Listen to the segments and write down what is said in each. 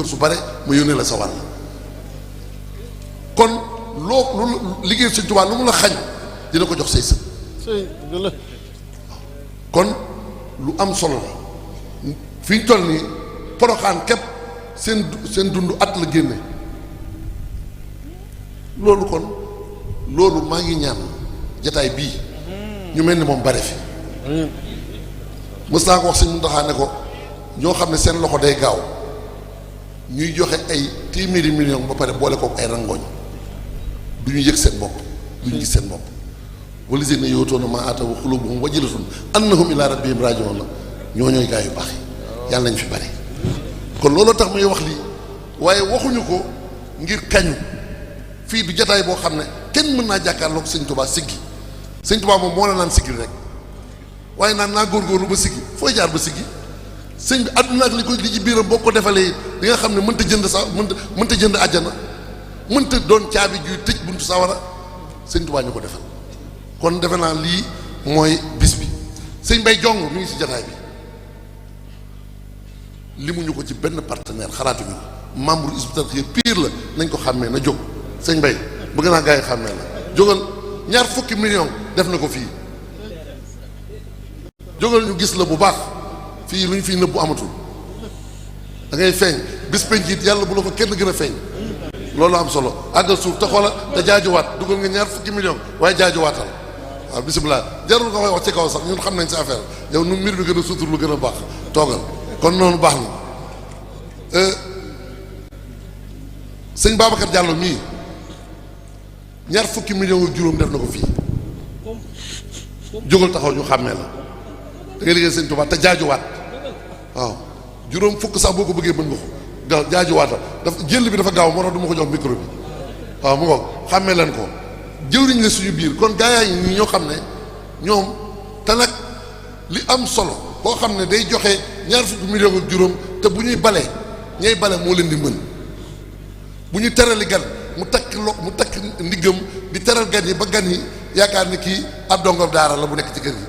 suukar su bare mu yónnee la sa wàll kon lu liggéey Sëñ Tuubaa lu mu la xañ dina ko jox say sët kon lu am solo la fi ñu toll nii Poroxaan képp seen dund at la génne loolu kon loolu maa ngi ñaan jataay bii ñu mel ni moom bare fi mës naa ko wax Sëñ Muntaxaa ne ko ñoo xam ne seen loxo day gaaw ñuy joxe ay téeméeri million ba pare boole kook ay rangoñ du ñu yëg seen bopp du ñu gis seen bopp walisina yowtoona maa aatawu xulubuhum wajilatun annahum ila rabbihim raaji'uun la ñoo ñooy gaa yu baax yi yàlla nañ fi bari kon looloo tax may wax lii waaye waxuñu ko ngir kañu fii du jataay boo xam ne kenn mën naa jàkkaarloog Sëñ Tuubaa siggi Sëñ Tuubaa moom moo la naan siggil rek waaye naan naa góorgóorlu ba siggi fooy jaar ba siggi sëñ bi àdduna ak li ci biiram boo ko defalee li nga xam ne mënta jënd sax mënta jënd àjjana mënta doon caabi juy tëj buntu sawara Sëñ Tuubaa ñu ko defal kon defe naa lii mooy bis bi sëñ Bay Jong mi ngi ci jataay bi limuñu ko ci benn partenaire xalaatuñu ko membre Hizbut Tarqiyyah pire la nañ ko xàmmee na jóg sëñ Bay bëgg naa gaa yi xàmmee la jógal ñaar fukki million def na ko fii jógal ñu gis la bu baax fii lu ñu fii nëbbu amatul da ngay feeñ bis penc it yàlla bu la fa kenn gën a feeñ loolu am solo àggal suuf te xoola te jaajuwaat dugal nga ñaar fukki million waaye jaajuwaatal waaw bisimilah jarul nga koy wax ci kaw sax ñun xam nañ sa affaire yow nu mbir bi gën a sutur lu gën a baax toogal kon noonu baax na sëñ Babacar Diallo mii ñaar fukki million ak juróom def na ko fii jógal taxaw ñu xàmmee la da ngay liggéey Sëñ Tuubaa te jaajuwaat waaw juróom fukk sax boo ko bëggee mën nga ko gaaw jaajuwaata dafa jël bi dafa gaaw moo tax du ma ko jox micro bi waaw mu ngoog xàmmee leen ko jëwriñ la suñu biir kon gaa yi ñi ñoo xam ne ñoom te nag li am solo boo xam ne day joxe ñaar fukki million ak juróom te bu ñuy bale ñay bale moo leen di mën bu ñu terali gan mu takk ndiggam di teral gan yi ba gan yi yaakaar ni kii ab dongo daara la bu nekk ci kër gi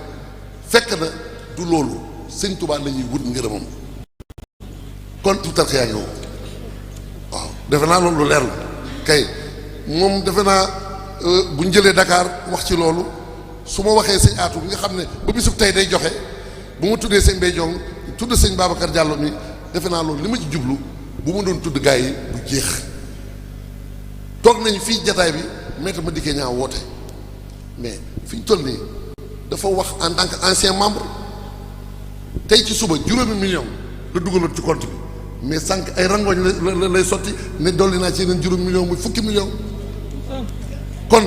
fekk na du loolu Sëñ Tuubaa la ñuy wut ngërëmam kon Hizbut Tarqiyyah yaa ngi waaw defe naa loolu lu leer la kay moom defe naa bu ñu jëlee Dakar wax ci loolu su ma waxee sëñ Aatu bi nga xam ne ba bisub tey day joxe bu ma tuddee sëñ Bay Jong tudd sëñ Babacar Diallo mi defe naa loolu li ma ci jublu bu ma doon tudd gaa yi bu jeex toog nañu fii jataay bi maître Madické Niang woote mais fi ñu toll nii dafa wax en tant que ancien membre tey ci suba juróomi million la dugaloon ci compte bi mais sànq ay rangoñ lay sotti ne dolli naa ci yeneen juróomi million muy fukki million kon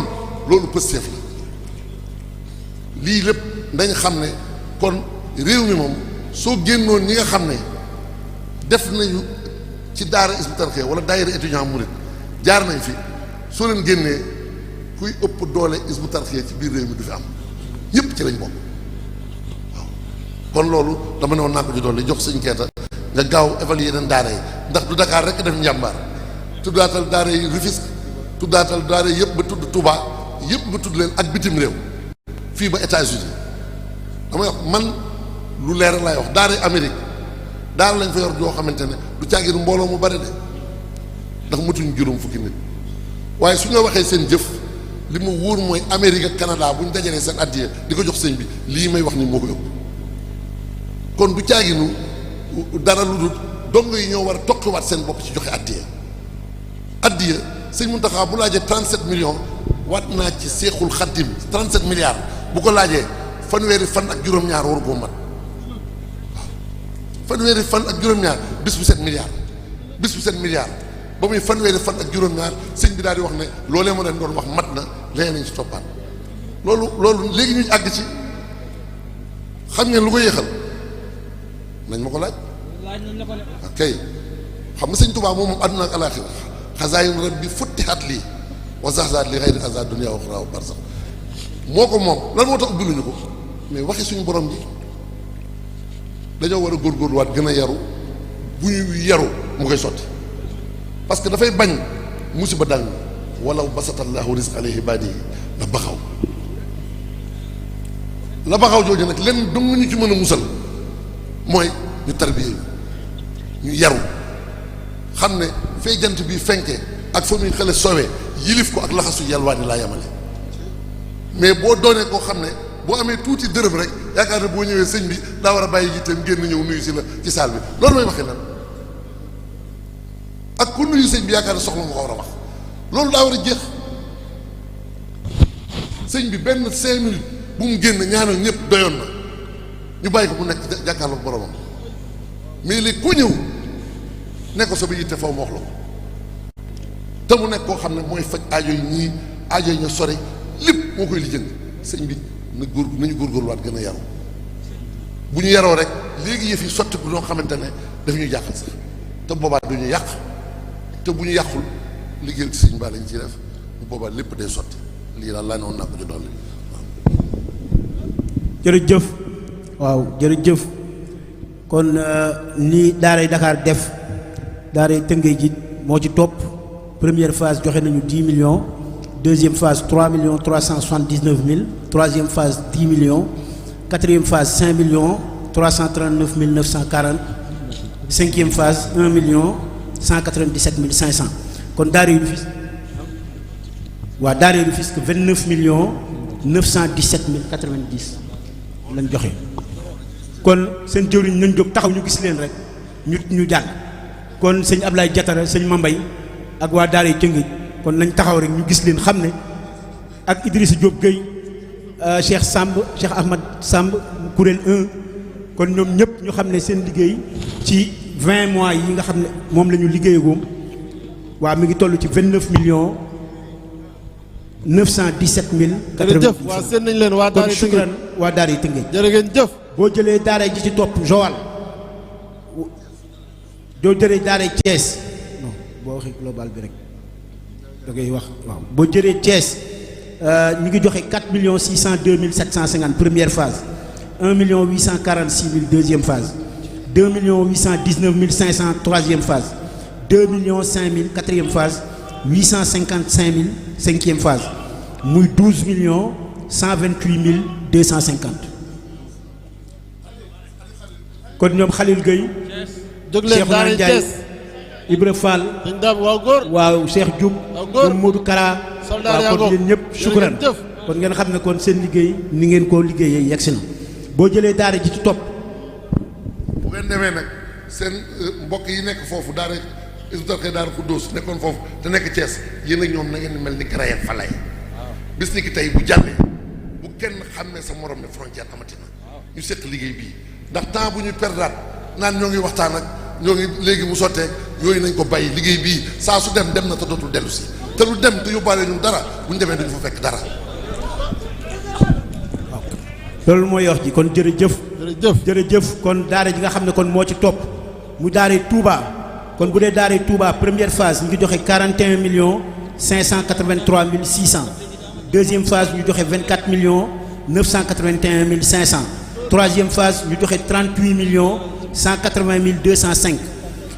loolu pësteef la lii lépp dañ xam ne kon réew mi moom soo génnoon ñi nga xam ne def nañu ci daara Hizbut Tarqiyyah wala daayira étudiant murid jaar nañ fi soo leen génnee kuy ëpp doole Hizbut Tarqiyyah ci biir réew mi du fi am ñëpp ci lañ bokk waaw kon loolu dama ne woon naa ko ci doole jox sëñ Keeta nga gaaw évaluer yeneen daara yi ndax du Dakar rek def njàmbaar tuddaatal daara yi Rufisque tuddaatal daara yi yëpp ba tudd Touba yëpp nga tudd leen ak bitim réew fii ba États-Unis damay wax man lu leer laay wax daara Amérique daara lañ fa yor joo xamante ne du caagin mbooloo mu bari de ndax matuñ juróom fukki nit waaye su ñu waxee seen jëf li ma wóor mooy Amérique ak Canada bu ñu dajalee seen addiya di ko jox sëñ bi lii may wax ni moo ko ëpp kon du caaginu dara lu dul dong yi ñoo war a toqiwaat seen bopp ci joxe addiya sëñ Muntaxa bu laajee 37 millions waat naa ci Seexul Xaddim 37 milliards bu ko laajee fanweeri fan ak juróom-ñaar waru koo mat waaw fanweeri fan ak juróom-ñaar bis bu 7 milliards bis bu 7 milliards ba muy fanweeri fan ak juróom-ñaar sëñ bi daal di wax ne loolee ma leen doon wax mat na leneen nañ ci toppaat loolu léegi ñu àgg ci xam ngeen lu ko yéexal nañ ma ko laaj. laaj nañ la ko de. ok xam nga sëñ Tuubaa moom àdduna ak alaaxira xazaayin rabbi futtihat lii wa zahzahat li xayri azaa dunya wa uxraa barzax moo ko moom lan moo tax ubbiluñu ko mais waxi suñu borom ji dañoo war a góorgóorluwaat gën a yaru bu ñu yaru mu koy sotti parce que dafay bañ musiba dal walaw basatallahu rizqa li ibaadihi la baxaw jooju nag lenn dong ñu ci mën a musal mooy ñu tarbiye ñu yaru xam ne fee jant bi fenkee ak fa muy xale soowee yilif ko ak laxasu yalwaani laa yamale mais boo doonee koo xam ne boo amee tuuti dërëm rek yaakaar ne boo ñëwee sëñ bi daa war a bàyyi yitteem génn ñëw nuyu si la ci saal bi loolu mooy waxee lan ak ku nuyu sëñ bi yaakaar ne soxla nga ko war a wax loolu daa war a jeex sëñ bi benn 5 minutes bu mu génn ñaanal ñëpp doyoon na ñu bàyyi ko mu nekk jàkkaarloog boromam mais léegi ku ñëw ne ko sa ba yitte faw ma wax la ko te mu nekk koo xam ne mooy faj aajo yi ñii aajo yi ñu sori lépp moo koy lijjanti sëñ bi nañu góorgóorluwaat gën a yaru bu ñu yaroo rek léegi yëf yi sotti bu ñoo xamante ne daf ñuy jàqal sax te boobaa du ñu yàq te bu ñu yàqul liggéey ci sëñ Ba lañ ci def bu boobaa lépp day sotti lii daal laa ne woon naa ko ci dolli jërëjëf waaw jërëjëf kon ni daaray Dakar def daaray Tëngéej ji moo ci topp première phase joxe nañu 10 millions deuxième phase 3 millions 379 mille troisième phase 10 millions quatrième phase 5 millions 339 mille 940 cinquième phase 1 million 197 mille 500 kon daaray Rufisque waa daaray Rufisque 29 millions 917 mille 90 lañ joxe kon seen jëwriñ nañ jóg taxaw ñu gis leen rek ñu jàll kon sëñ Ablaye Diatara sëñ Mambay ak waa daaray Tëngéej kon nañ taxaw rek ñu gis leen xam ne ak Idrissa Diop Gueye Cheikh Ahmad Samb kuréel 1 kon ñoom ñëpp ñu xam ne seen liggéey ci 20 mois yi nga xam ne moom la ñu liggéeyagoom waa mi ngi toll ci 29 millions 917 mille. jërëjëf waa seen nañ leen waa Daara yi Tëngéej waa Daara yi Tëngéej. jërë ngeen jëf. boo jëlee Daara ji ci topp Joal doo jëlee Daara Thiès non boo waxee global bi rek da ngay wax waaw boo jëlee Thiès ñu ngi joxe 4 millions 602 mille 750 première phase 1 million 846 mille deuxième phase 2 millions 819 mille 500 troisième phase 2 millions 5 mille quatrième phase 855 mille cinquième phase muy 12 millions 128 mille 250 kon ñoom Khalil Gueye jóg leen Daara yi Thiès Ibra Fall dañ daam waaw góor waaw Cheikh Diouf ñoom Modou Kara soldaar yaa waaw kon yéen ñëpp shukran kon ngeen xam ne kon seen liggéey ni ngeen koo liggéeyee yegsi na boo jëlee daara ji ci topp bu ngeen demee nag seen mbokk yi nekk foofu daara isbitarxee daara Xuddoos nekkoon foofu te nekk Thiès yéen ak ñoom na ngeen mel ni Karaye Falay bis ni ki tey bu jàllee bu kenn xam ne sa morom ne frontière amati na ñu seq liggéey bii ndax temps bu ñuy perdaat naan ñoo ngi waxtaan ak ñoo ngi léegi mu sottee yooyu nañ ko bàyyi liggéey bii saa su dem na te dootul dellu si te lu dem te yóbbaale ñun dara bu ñu demee duñu fa fekk dara. loolu mooy wax ji kon jërëjëf. jërëjëf kon daara ji nga xam ne kon moo ci topp mu daara Touba kon bu dee daara Touba première phase ñu ngi joxe 41 millions 583 mille 600 deuxième phase ñu joxe 24 millions 981 mille 500 troisième phase ñu joxe 38 millions 180 mille 205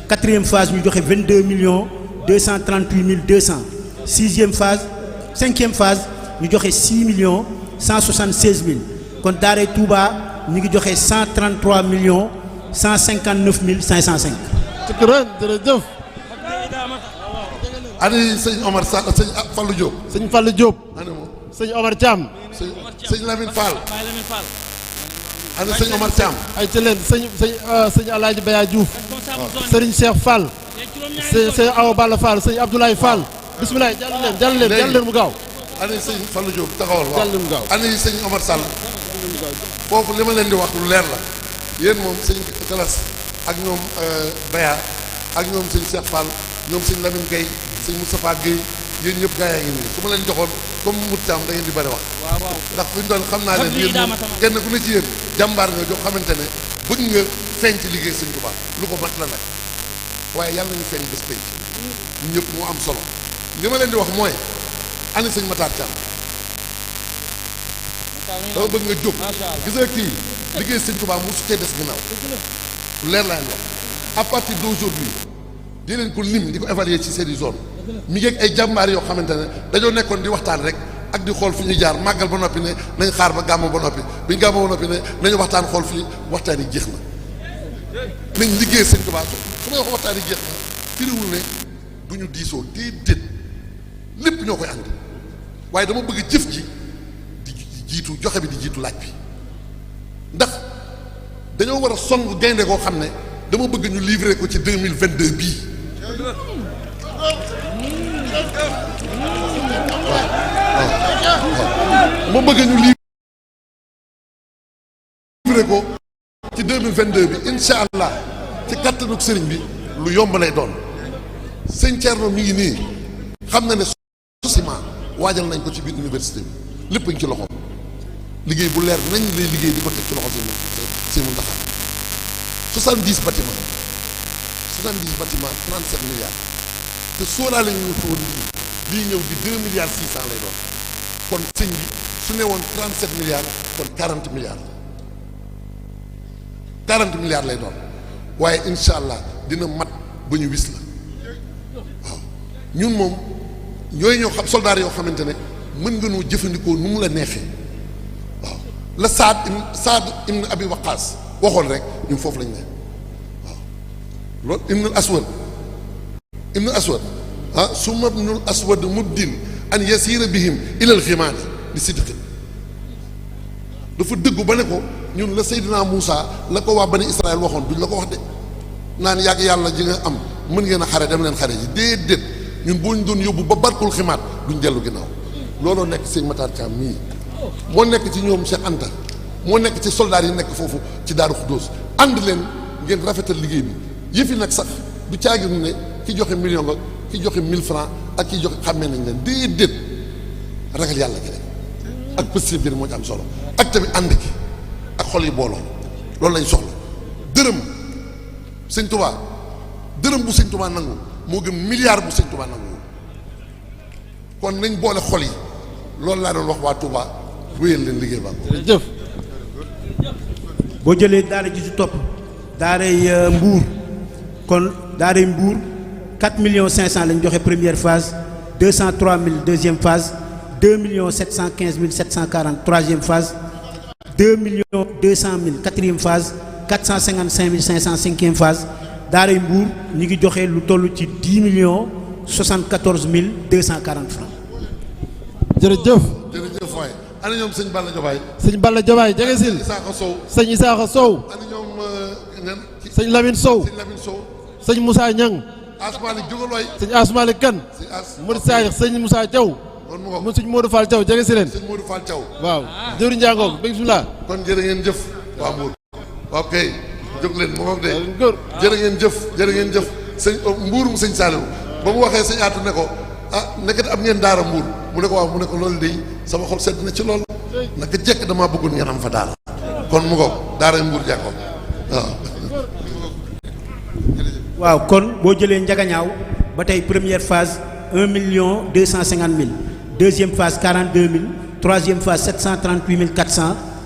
quatrième phase ñu joxe 22 millions 238 mille 200 sixième phase cinquième phase ñu joxe 6 millions 176 mille kon daaray Touba ñu ngi joxe 133 millions 159 mille 505. shukran jërëjëf. ani sëñ Omar Sall sëñ Fallou Diop. sëñ Fallou Diop. ani moom sëñ Omar Thiam. sëñ Lamine Fall. ani sëñ Omar Thiam. ay ci leen sëñ Alaaji Baya Diouf. sëriñ Cheikh Fall. sëñ Awa Balla Fall sëñ Abdoulaye Fall. bisimilah jàll leen mu gaaw. ani sëñ Fallou Diop taxawal waaw jàll leen mu gaaw. ani sëñ Omar Sall. foofu li ma leen di wax lu leer la yéen moom sëñ Galas ak ñoom Baya ak ñoom sëñ Cheikh Fall ñoom sëñ Lamine Gueye sëñ Moustapha Gueye yéen ñëpp gaa yaa ngi nii su ma leen joxoon comme mut am da ngeen di bëri wax ndax fu ñu doon xam naa leen yéen moom kenn ku ne ci yéen jàmbaar nga joo xamante ne bëgg nga feeñ ci liggéey sëñ Tuubaa lu ko mat la nag waaye yàlla nañu feeñ bés penc ñëpp moo am solo li ma leen di wax mooy ani sëñ Matar Thiam dama bëgg nga jóg gis nga kii liggéey sëñ Tuubaa mu su cee des ginnaaw leer laa leen wax à partir d'aujourd'hui di leen ko lim di ko évaluer ci seeni zone mi ngi ak ay jàmbaar yoo xamante ne dañoo nekkoon di waxtaan rek ak di xool fi ñu jaar màggal ba noppi ne nañ xaar ba gàmmu ba noppi biñ gàmmu ba noppi ne nañu waxtaan xool fii waxtaan yi jeex na nañ liggéey sëñ Tuubaa su may wax waxtaan yi jeex na firiwul ne du ñu diisoo déedéet lépp ñoo koy ànd waaye dama bëgg jëf ji di jiitu joxe bi di jiitu laaj bi ndax dañoo war a song gaynde koo xam ne dama bëgg ñu livrer ko ci 2022 bii ma bëgg ñu livrer ko ci 2022 bi incha allah ci kattanug sëriñ bi lu yomb lay doon sëñ Thierno mi ngi nii xam na ne ciment waajal nañ ko ci biir université bi lépp ngi ci loxoom liggéey bu leer nañ lay liggéey di ko teg ci loxo seen Mountakha 70 bâtiments 37 milliards te sóoraale ñu woon lii ñëw di 2 milliards 600 lay doon kon sëñ bi su ne woon 37 milliards kon 40 milliards 40 milliards lay doon waaye incha allah dina mat ba ñu wis la waaw ñun moom ñooy ñoo xam soldaar yoo xamante ne mën nga noo jëfandikoo nu mu la neexee waaw la Saad ibn Abi Waqaas waxoon rek ñun foofu lañ ne waaw loolu ibnul aswad ah summa ibnul aswad muddin an yasira bihim ilal ximaani di sidqi dafa dëggu ba ne ko ñun la Seydina Moussa la ko waa bani Israël waxoon duñ la ko wax de naan yàgg yàlla ji nga am mën ngeen a xare dem leen xare ji déedéet ñun boo ñu doon yóbbu ba barkul ximaat duñ dellu ginnaaw looloo nekk sëñ Matar Thiam mii moo nekk ci ñoom Cheikh Anta moo nekk ci soldats yi nekk foofu ci Daaru Xuddoos ànd leen ngeen rafetal liggéey bi yëfi nag sax du caaginu ne ki joxe million nga ki joxe 1000 francs ak ki joxe xàmmee nañ leen déedéet ragal yàlla gi rek ak positif bi moo ci am solo ak tamit ànd ki ak xol yi booloo loolu lañ soxla dërëm sëñ Touba dërëm bu sëñ Touba nangu moo gën milliard bu sëñ Touba nangu kon nañ boole xol yi loolu laa doon wax waa Touba wéyal leen liggéey ba jëf boo jëlee daara ji ci topp daaray Mbour kon daaray Mbour 4 millions 500 lañ joxe première phase 203 000 deuxième phase 2 millions 715 740 troisième phase 2 millions 200 000 quatrième phase 455 500 cinquième phase daaray Mbour ñu ngi joxe lu toll ci 10 millions 74 240 francs. jërëjëf. jërëjëf waay ana ñoom sëñ Balla Jobaay. sëñ Balla Jobaay jege sil. Isaaxa Sow. sëñ Isaaxa Sow. ana ñoom nen. sëñ Lamine Sow. sëñ Lamine Sow. sëñ Moussa Niang. Asmaali jógal waay. sëñ Asmaali Kan. sëñ As. Modou Sayer sëñ Moussa Thiaw. kon mu ngoog mu sëñ Modou Fall Thiaw jege si leen. sëñ Modou Fall Thiaw. waaw jëwriñ Ndiangoog bismillah. kon jërë ngeen jëf waa Mbour. ok jóg leen mu ngoog de. góor jërë ngeen jëf jërë ngeen jëf sëñ Mbuurum sëñ Saliou ba mu waxee sëñ Aatu ne ko ah nekkat am ngeen daara Mbuur mu ne ko waaw mu ne ko loolu de sama xol sedd na ci lool naka jekk damaa bëggoon ngeen am fa daara kon mu ngoog daara Mbuur jàkkoon waaw. waaw kon boo jëlee Njagañaaw ba tey première phase 1 million 250 000 deuxième phase 42 000 troisième phase 738 400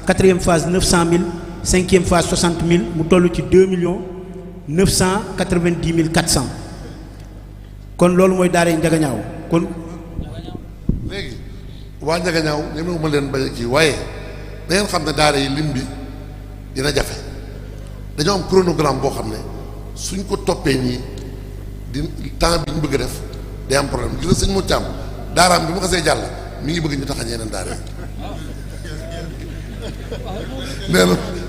quatrième phase 900 000 cinquième phase 60 000 mu toll ci 2 millions 990 400 kon loolu mooy daara Njagañaaw kon. léegi waa Njagañaaw ñemewu ma leen bañ a kii waaye da ngeen xam ne daara yi lim bi dina jafe dañoo am chronogramme boo xam ne suñ ko toppee nii di temps bi ñu bëgg a def day am problème gis nga sëñ Modou Thiam daaraam bi mu xasee jàll mi ngi bëgg ñu tax a ñeneen daara yi nee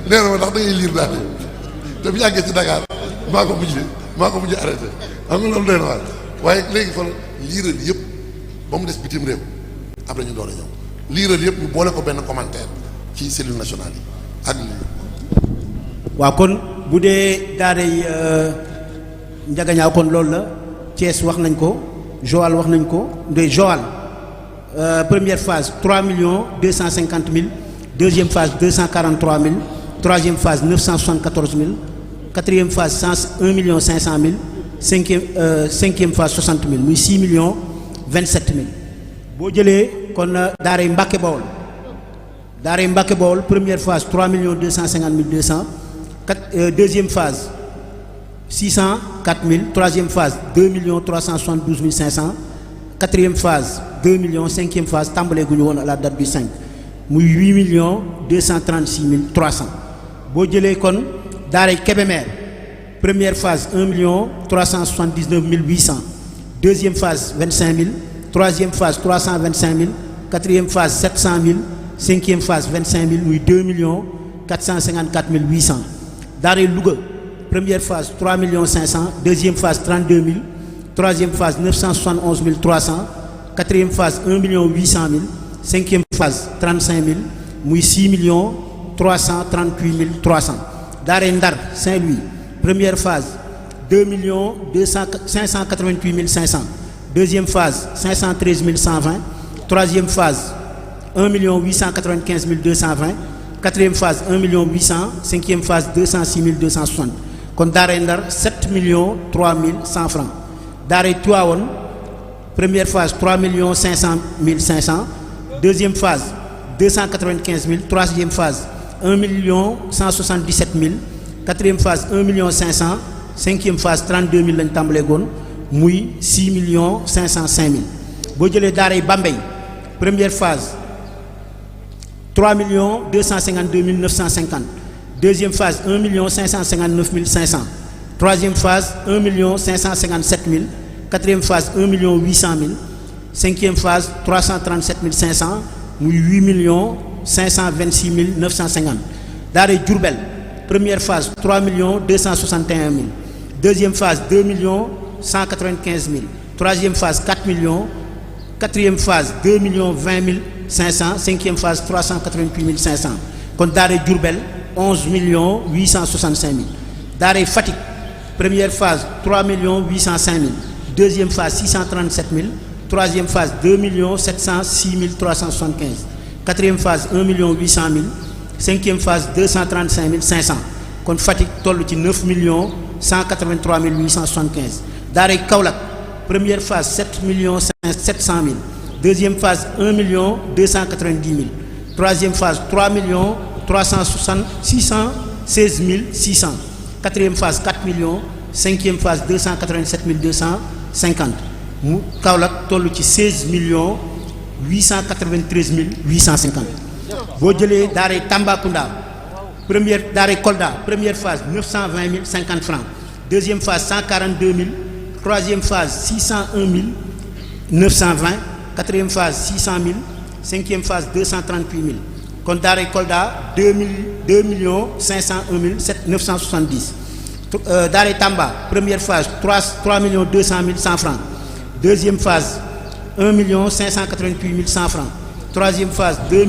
na ma ndax da ngay liir daara yi te bu yàggee ci Dakar maa ko mujj arrêté xam nga loolu doy na waar waaye léegi fan liiral yëpp ba mu des bitim réew après ñu doon a ñëw liiral yëpp ñu boole ko benn commentaire ci cellule nationale yi ak lii. waaw kon bu dee daaray Njagañaaw kon loolu la Thiès wax nañ ko Joal wax nañ ko de Joal première phase 3 millions 250 000 deuxième phase 243 000 troisième phase 974 000 quatrième phase 1 million 500 000 cinquième phase 60 000 muy 6 millions 27 000 boo jëlee kon daaray Mbàkke Bawol première phase 3 millions 250 200 deuxième phase 604 000 troisième phase 2 millions 372 500 quatrième phase 2 millions cinquième phase tàmbalee gu ñu woon à la date du 5 muy 8 millions 236 300 boo jëlee kon daaray Kébémer Première phase 1 379 800. Deuxième phase 25 000. Troisième phase 325 000. Quatrième phase 700 000. Cinquième phase 25 000 muy 2 454 800. Daaray Louga première phase 3 500. Deuxième phase 32 000. Troisième phase 971 300. Quatrième phase 1 800 000. Cinquième phase 35 000 muy 6 338 300. Daaray Ndar Saint-Louis première phase 2 588 500. Deuxième phase 513 120. Troisième phase 1 895 220. Quatrième phase 1 800. Cinquième phase 206 260. kon Daaray Ndar 7 3 100 francs. Daaray Tivaouane première phase 3 500 500. Deuxième phase 295 000. Troisième phase 1 177 000. Quatrième phase 1 500 000. Cinquième phase 32 000 lañ tàmbalee goon muy 6 505 000. boo jëlee Daaray Bambey première phase 3 252 950. Deuxième phase 1 559 500. Troisième phase 1 557 000. Quatrième phase 1 800 000. Cinquième phase 337 500 muy 8 526 950. Daaray Diourbel première phase 3 261 000. Deuxième phase 2 195 000. Troisième phase 4 millions. Quatrième phase 2 20 500. Cinquième phase 388 500. kon Daaray Diourbel 11 865 000. Daaray Fatick première phase 3 805 000. Deuxième phase 637 000. Troisième phase 2 706 375. Quatrième phase 1 800 000. Cinquième phase 235 500. kon Fatick toll ci 9 183 875. Daaray Kaolack première phase 7 700 000. Deuxième phase 1 290 000. Troisième phase 3 616 600. Quatrième phase 4 millions. Cinquième phase 287 250. mu Kaolack toll ci 16 893 850. boo jëlee Daaray Tambacounda première Daaray Kolda première phase 920 050 francs. Deuxième phase 142 000. Troisième phase 601 920. Quatrième phase 600 000. Cinquième phase 238 000. kon Daaray Kolda 2 501 970. Daaray Tamba première phase 3 200 100 francs. Deuxième phase 1 588 100 francs. Troisième phase 2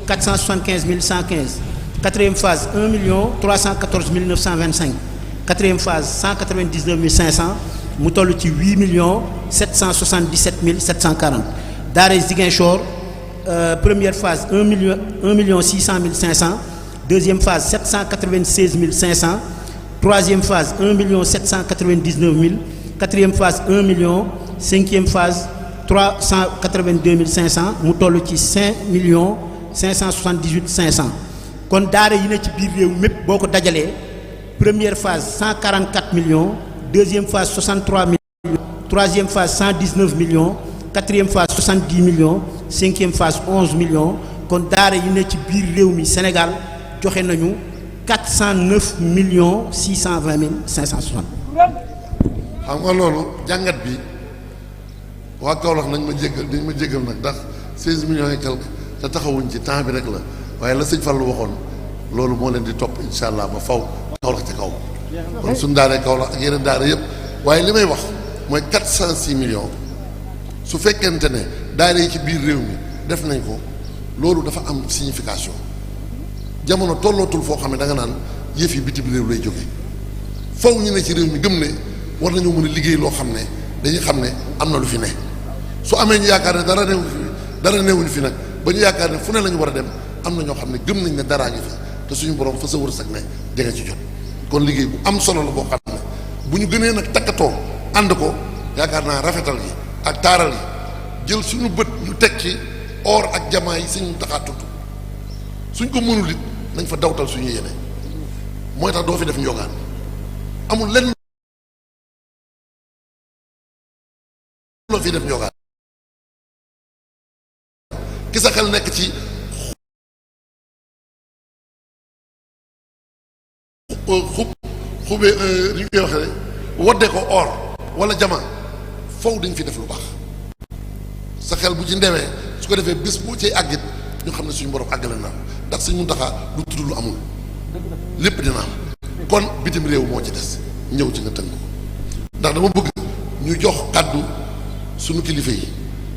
475 115. Quatrième phase 1 314 925. Quatrième phase 199 500 mu toll ci 8 777 740. Daaray Ziguinchor première phase 1 600 500. Deuxième phase 796 500. Troisième phase 1 799 000. Quatrième phase 1 million. Cinquième phase 382 500 mu toll ci 5 578 500. kon daara yi ne ci biir réew mépp boo ko dajalee première phase 144 millions. Deuxième phase 63 millions. Troisième phase 119 millions. Quatrième phase 70 millions. Cinquième phase 11 millions. kon daara yi ne ci biir réew mi Sénégal joxe nañu 409 620 560. xam nga loolu jàngat bi waa Kaolack nañ ma jéggal nag ndax 16 millions et quelque te taxawuñ ci temps bi rek la waaye la sëñ Fallou waxoon loolu moo leen di topp insha allah ba faw Kaolack ca kaw kon suñ daaree Kaolack ak yeneen daara yëpp waaye li may wax mooy 406 millions su fekkente ne daara yi ci biir réew mi def nañ ko loolu dafa am signification jamono tollootul foo xam ne da nga naan yëf yi bitim réew lay jóge faw ñu ne ci réew mi gëm ne war nañoo mën a liggéey loo xam ne dañuy xam ne am na lu fi ne su amee ñu yaakaar ne dara newuñu fi nag ba ñu yaakaar ne fu ne la ñu war a dem am na ñoo xam ne gëm nañ ne daraa ngi fi te suñu borom fa sa wërsëg ne di nga ci jot kon liggéey bu am solo la boo xam ne bu ñu gënee nag takkatoo ànd ko yaakaar naa rafetal gi ak taaral gi jël suñu bët ñu teg ci or ak jamaa yi suñu taxaa tudd suñ ko mënul it nañ fa dawtal suñu yéene mooy tax doo fi def njogaan amul lenn loo fi def njogaan ki sa xel nekk ci xubee li ñu koy waxee rek wodde ko or wala jama foofu dañ fi def lu baax sa xel bu ci ndewee su ko defee bés boo cay àggit ñu xam ne suñu borom àggale na ndax suñu Muntaxa du tudd lu amul lépp dina am kon bitim réew moo ci des ñëw ci nga tënk ko ndax dama bëgg ñu jox kàddu suñu kilifa yi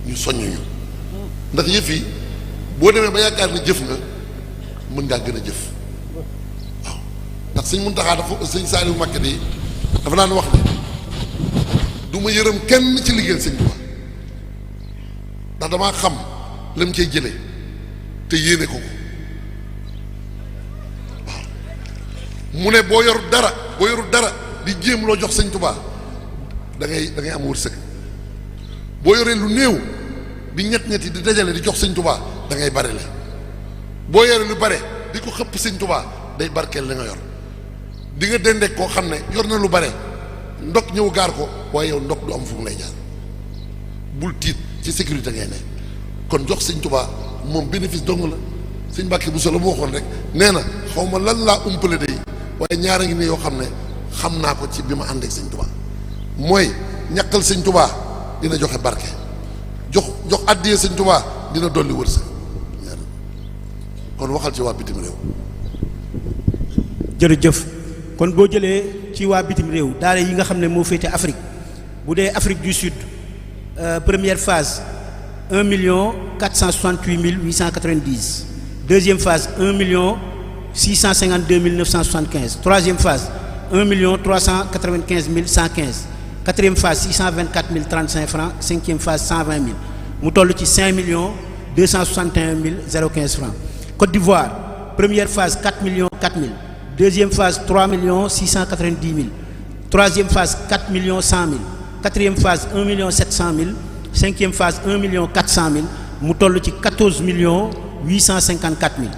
ñu soññuñu ndax yëf yi boo demee ba yaakaar ne jëf nga mën ngaa gën a jëf waaw ndax sëñ Muntaxa dafa sëñ Saaliwu Mbakke de dafa daan wax ne du ma yërëm kenn ci liggéeyal sëñ Tuubaa ndax damaa xam la mu cay jële te yéene ko waaw mu ne boo yorul dara di jéem loo jox sëñ Tuubaa da ngay am wërsëg boo yoree lu néew di ñett di dajale di jox sëñ Tuubaa da ngay bari le boo yoree lu bare di ko xëpp sëñ Tuubaa day barkeel li nga yor di nga dendeek koo xam ne yor na lu bare ndok ñëw gaar ko waaye yow ndok du am fu mu lay jaar bul tiit ci sécurité ngay ne kon jox sëñ Tuubaa moom bénéfice dong la sëñ Mbàkke bu solo mu waxoon rek nee na xaw ma lan laa umpale day waaye ñaara ngi ne yoo xam ne xam naa ko ci bi ma ànd ak sëñ Tuubaa mooy ñaqal sëñ Tuubaa dina joxe barke jox addiyee sëñ Tuubaa dina dolli wërsëg kon waxal ci waa bitim réew. jërëjëf kon boo jëlee ci waa bitim réew daara yi nga xam ne moo féete Afrique bu dee Afrique du Sud première phase 1 468 890 deuxième phase 1 652 975 troisième phase 1 395 115 quatrième phase 624 035 francs cinquième phase 120 000 mu toll ci 5 261 015 francs. Côte d'Ivoire première phase 4 4 000 deuxième phase 3 690 000 troisième phase 4 100 000 quatrième phase 1 700 000 cinquième phase 1 400 000 mu toll ci 14 854 000.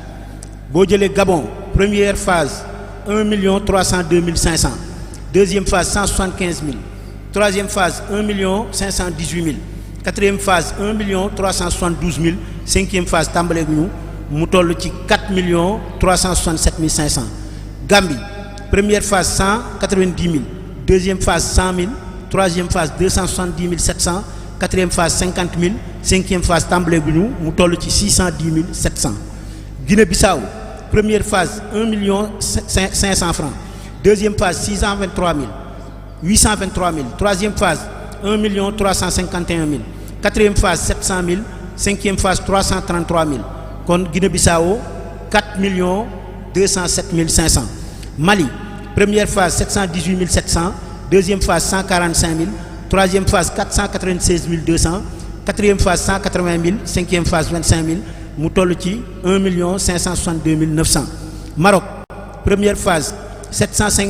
boo jëlee Gabon première phase 1 302 500 deuxième phase 175 000 troisième phase 1 518 000 quatrième phase 1 372 000 cinquième phase tàmbaleeg ñu mu toll ci 4 367 500. Gambie première phase 190 000 deuxième phase 100 000 troisième phase 270 700 quatrième phase 50 000 cinquième phase tàmbaleeg ñu mu toll ci 610 700. Guinée-Bissau première phase 1 500 francs deuxième phase 623 000 823 000 troisième phase 1 351 000 quatrième phase 700 000 cinquième phase 333 000 kon Guinée-Bissau 4 207 500. Mali première phase 718 700 deuxième phase 145 000 troisième phase 496 200 quatrième phase 180 000 cinquième phase 25 000 mu toll ci 1 562 900. Maroc première phase 750